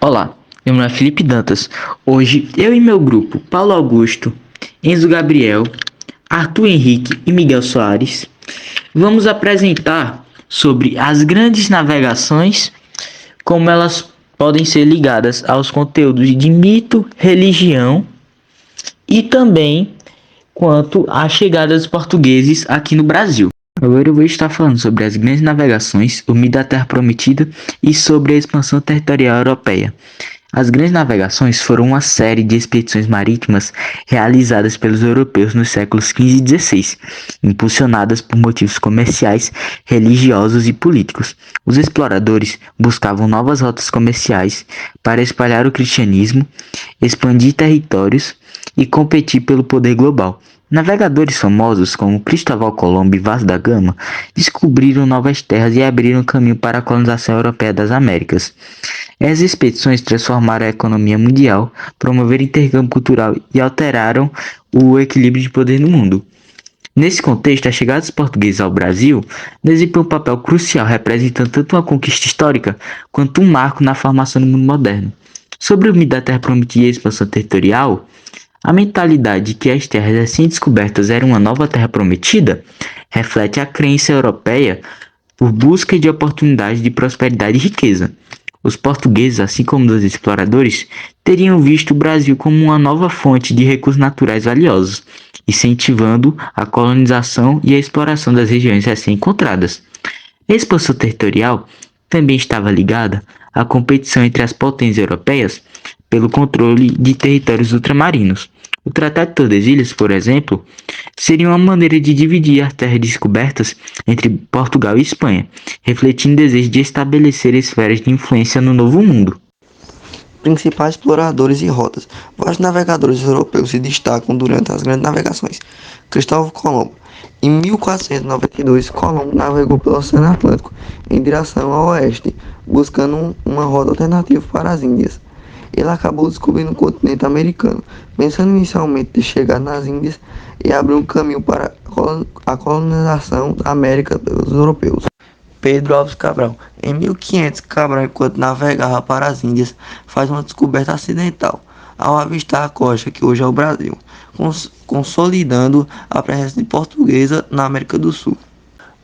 Olá, meu nome é Felipe Dantas. Hoje eu e meu grupo, Paulo Augusto, Enzo Gabriel, Arthur Henrique e Miguel Soares, vamos apresentar sobre as grandes navegações, como elas podem ser ligadas aos conteúdos de mito, religião e também quanto à chegada dos portugueses aqui no Brasil. Agora eu vou estar falando sobre as grandes navegações, o mito da Terra Prometida e sobre a expansão territorial europeia. As grandes navegações foram uma série de expedições marítimas realizadas pelos europeus nos séculos XV e XVI, impulsionadas por motivos comerciais, religiosos e políticos. Os exploradores buscavam novas rotas comerciais para espalhar o cristianismo, expandir territórios e competir pelo poder global. Navegadores famosos como Cristóvão Colombo e Vasco da Gama descobriram novas terras e abriram caminho para a colonização europeia das Américas. Essas expedições transformaram a economia mundial, promoveram intercâmbio cultural e alteraram o equilíbrio de poder no mundo. Nesse contexto, a chegada dos portugueses ao Brasil desempenhou um papel crucial, representando tanto uma conquista histórica quanto um marco na formação do mundo moderno. Sobre o mito da Terra Prometida e a expansão territorial, a mentalidade de que as terras recém-descobertas eram uma nova terra prometida reflete a crença europeia por busca de oportunidades de prosperidade e riqueza. Os portugueses, assim como os exploradores, teriam visto o Brasil como uma nova fonte de recursos naturais valiosos, incentivando a colonização e a exploração das regiões recém-encontradas. A expansão territorial também estava ligada à competição entre as potências europeias pelo controle de territórios ultramarinos. O Tratado de Tordesilhas, por exemplo, seria uma maneira de dividir as terras descobertas entre Portugal e Espanha, refletindo o desejo de estabelecer esferas de influência no Novo Mundo. Principais exploradores e rotas. Vários navegadores europeus se destacam durante as grandes navegações. Cristóvão Colombo. Em 1492, Colombo navegou pelo Oceano Atlântico em direção ao oeste, buscando uma rota alternativa para as Índias. Ele acabou descobrindo o continente americano, pensando inicialmente em chegar nas Índias e abrir um caminho para a colonização da América pelos europeus. Pedro Álvares Cabral. Em 1500, Cabral, enquanto navegava para as Índias, faz uma descoberta acidental, ao avistar a costa que hoje é o Brasil, consolidando a presença de portuguesa na América do Sul.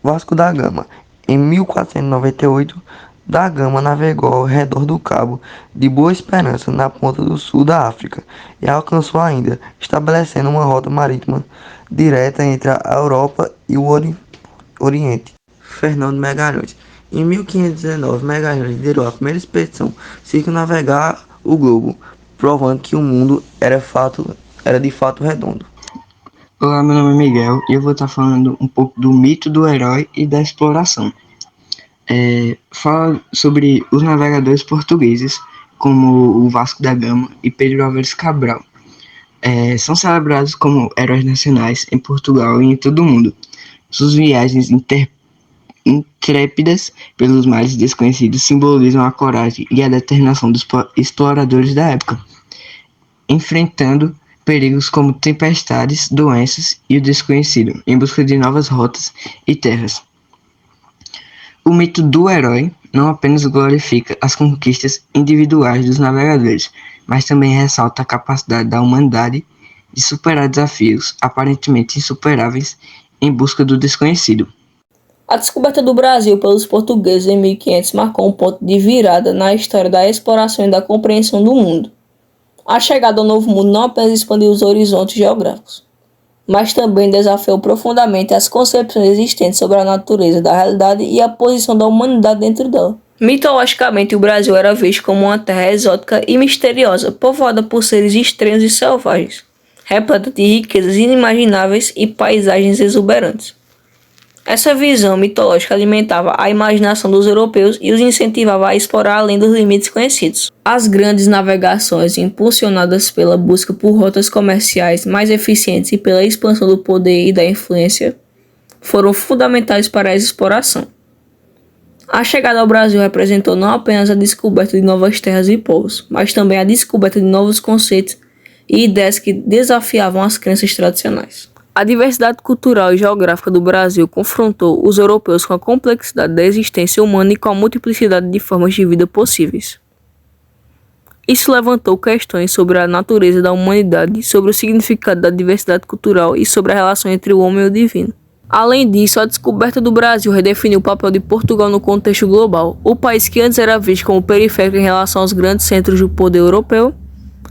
Vasco da Gama. Em 1498, da Gama navegou ao redor do Cabo de Boa Esperança, na ponta do sul da África, e alcançou a Índia, estabelecendo uma rota marítima direta entre a Europa e o Oriente. Fernando Megalhães. Em 1519, Megalhães liderou a primeira expedição circunnavegar o globo, provando que o mundo era de fato redondo. Olá, meu nome é Miguel e eu vou estar falando um pouco do mito do herói e da exploração. Fala sobre os navegadores portugueses, como o Vasco da Gama e Pedro Álvares Cabral. São celebrados como heróis nacionais em Portugal e em todo o mundo. Suas viagens intrépidas pelos mares desconhecidos simbolizam a coragem e a determinação dos exploradores da época, enfrentando perigos como tempestades, doenças e o desconhecido, em busca de novas rotas e terras. O mito do herói não apenas glorifica as conquistas individuais dos navegadores, mas também ressalta a capacidade da humanidade de superar desafios aparentemente insuperáveis em busca do desconhecido. A descoberta do Brasil pelos portugueses em 1500 marcou um ponto de virada na história da exploração e da compreensão do mundo. A chegada ao Novo Mundo não apenas expandiu os horizontes geográficos, mas também desafiou profundamente as concepções existentes sobre a natureza da realidade e a posição da humanidade dentro dela. Mitologicamente, o Brasil era visto como uma terra exótica e misteriosa, povoada por seres estranhos e selvagens, repleta de riquezas inimagináveis e paisagens exuberantes. Essa visão mitológica alimentava a imaginação dos europeus e os incentivava a explorar além dos limites conhecidos. As grandes navegações, impulsionadas pela busca por rotas comerciais mais eficientes e pela expansão do poder e da influência, foram fundamentais para essa exploração. A chegada ao Brasil representou não apenas a descoberta de novas terras e povos, mas também a descoberta de novos conceitos e ideias que desafiavam as crenças tradicionais. A diversidade cultural e geográfica do Brasil confrontou os europeus com a complexidade da existência humana e com a multiplicidade de formas de vida possíveis. Isso levantou questões sobre a natureza da humanidade, sobre o significado da diversidade cultural e sobre a relação entre o homem e o divino. Além disso, a descoberta do Brasil redefiniu o papel de Portugal no contexto global. O país que antes era visto como periférico em relação aos grandes centros do poder europeu,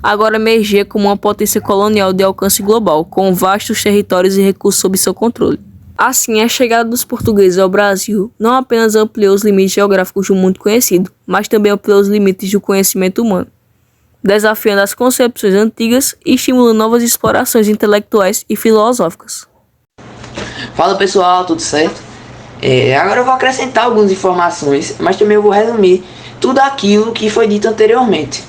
agora emergia como uma potência colonial de alcance global, com vastos territórios e recursos sob seu controle. Assim, a chegada dos portugueses ao Brasil não apenas ampliou os limites geográficos do mundo conhecido, mas também ampliou os limites do conhecimento humano, desafiando as concepções antigas e estimulando novas explorações intelectuais e filosóficas. Fala pessoal, tudo certo? Agora eu vou acrescentar algumas informações, mas também eu vou resumir tudo aquilo que foi dito anteriormente.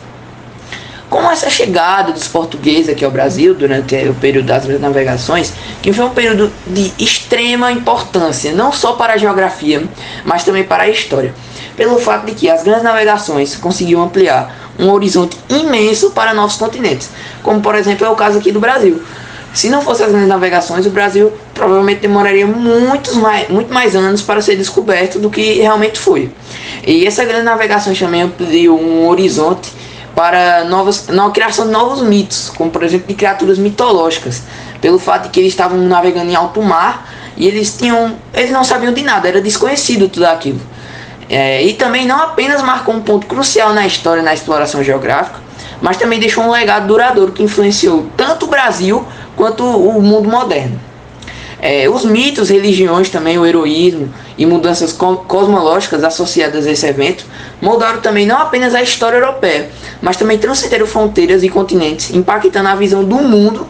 Com essa chegada dos portugueses aqui ao Brasil durante o período das grandes navegações, que foi um período de extrema importância, não só para a geografia, mas também para a história, pelo fato de que as grandes navegações conseguiam ampliar um horizonte imenso para novos continentes, como por exemplo é o caso aqui do Brasil. Se não fossem as grandes navegações, o Brasil provavelmente demoraria muito mais anos para ser descoberto do que realmente foi. E essa grande navegação também ampliou um horizonte para na criação de novos mitos, como por exemplo de criaturas mitológicas, pelo fato de que eles estavam navegando em alto mar e eles não sabiam de nada, era desconhecido tudo aquilo. E também não apenas marcou um ponto crucial na história, na exploração geográfica, mas também deixou um legado duradouro que influenciou tanto o Brasil quanto o mundo moderno. Os mitos, religiões também, o heroísmo e mudanças cosmológicas associadas a esse evento moldaram também não apenas a história europeia, mas também transcenderam fronteiras e continentes, impactando a visão do mundo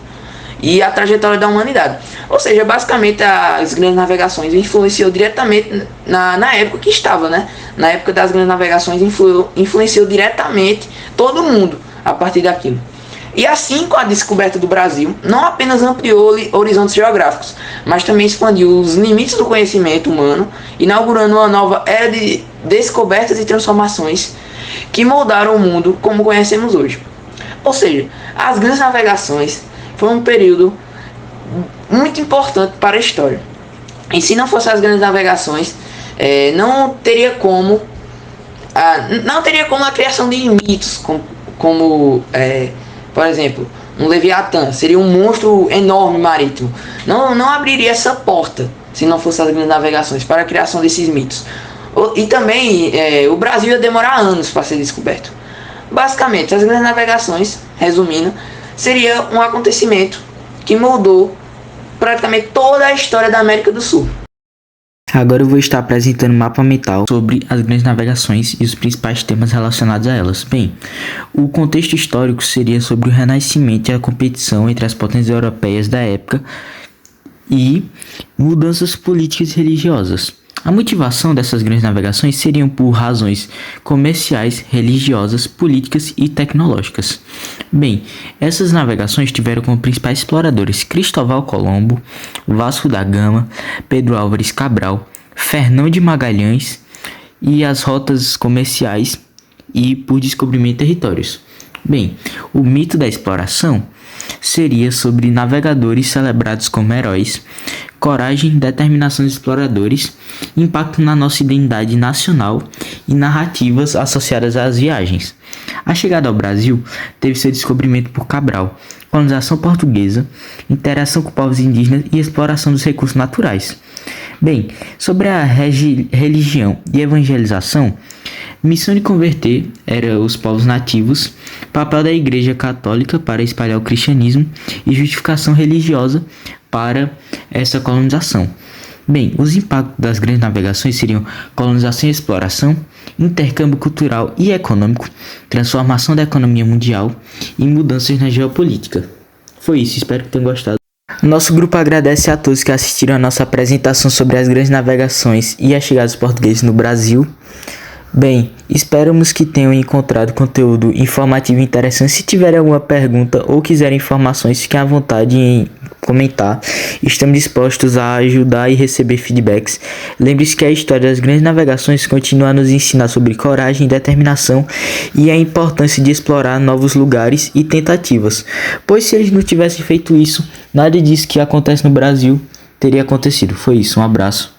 e a trajetória da humanidade. Ou seja, basicamente as grandes navegações influenciou diretamente na época que estava, né? Na época das grandes navegações influenciou diretamente todo mundo a partir daquilo. E assim, com a descoberta do Brasil, não apenas ampliou horizontes geográficos, mas também expandiu os limites do conhecimento humano, inaugurando uma nova era de descobertas e transformações que moldaram o mundo como conhecemos hoje. Ou seja, as grandes navegações foram um período muito importante para a história. E se não fossem as grandes navegações, não teria como a criação de mitos, como por exemplo, um Leviatã seria um monstro enorme marítimo. Não abriria essa porta se não fosse as grandes navegações para a criação desses mitos. E também o Brasil ia demorar anos para ser descoberto. Basicamente, as grandes navegações, resumindo, seria um acontecimento que moldou praticamente toda a história da América do Sul. Agora eu vou estar apresentando um mapa mental sobre as grandes navegações e os principais temas relacionados a elas. Bem, o contexto histórico seria sobre o renascimento e a competição entre as potências europeias da época e mudanças políticas e religiosas. A motivação dessas grandes navegações seriam por razões comerciais, religiosas, políticas e tecnológicas. Bem, essas navegações tiveram como principais exploradores Cristóvão Colombo, Vasco da Gama, Pedro Álvares Cabral, Fernão de Magalhães e as rotas comerciais e por descobrimento de territórios. Bem, o mito da exploração seria sobre navegadores celebrados como heróis, coragem, determinação dos exploradores, impacto na nossa identidade nacional e narrativas associadas às viagens. A chegada ao Brasil teve seu descobrimento por Cabral, colonização portuguesa, interação com povos indígenas e exploração dos recursos naturais. Bem, sobre a religião e evangelização, missão de converter era os povos nativos, papel da Igreja Católica para espalhar o cristianismo e justificação religiosa para essa colonização. Bem, os impactos das grandes navegações seriam colonização e exploração, intercâmbio cultural e econômico, transformação da economia mundial e mudanças na geopolítica. Foi isso, espero que tenham gostado. Nosso grupo agradece a todos que assistiram a nossa apresentação sobre as grandes navegações e a chegada dos portugueses no Brasil. Bem, esperamos que tenham encontrado conteúdo informativo e interessante. Se tiverem alguma pergunta ou quiserem informações, fiquem à vontade em comentar. Estamos dispostos a ajudar e receber feedbacks. Lembre-se que a história das grandes navegações continua a nos ensinar sobre coragem, determinação e a importância de explorar novos lugares e tentativas. Pois se eles não tivessem feito isso, nada disso que acontece no Brasil teria acontecido. Foi isso, um abraço.